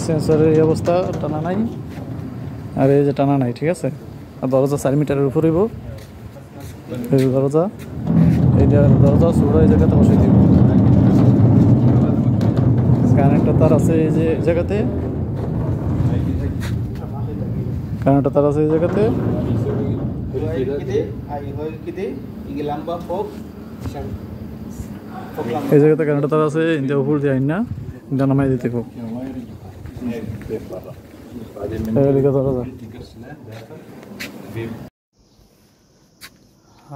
সেন্সরের এই অবস্থা টানা নাই আর এই যে টানা নাই ঠিক আছে আর দরজা 4 মিটারের উপর হইব এই দরজা সুরা এই জায়গাতে বসে দিব কারেন্টের তার আছে এই যে জায়গাতে কারেন্টের তার আছে এই জায়গাতে এই জায়গাতে কারেন্টের তার আছে ইন্ডিয়া উপর দিয়ে আইন না ইন্ডিয়া নামাই দিতে খুব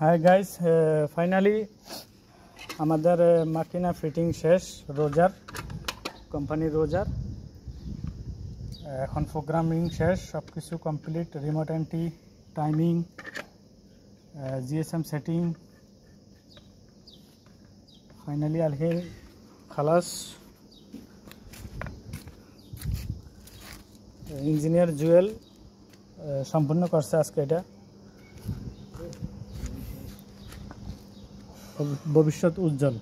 হাই গাইস ফাইনালি আমাদের মাকিনা ফিটিং শেষ রোজার কোম্পানি রোজার এখন প্রোগ্রামিং শেষ সব কিছু complete remote entry timing GSM setting finally আলহির খালাস ইঞ্জিনিয়ার জুয়েল সম্পূর্ণ করছে আজকে এটা ভবিষ্যৎ উজ্জ্বল।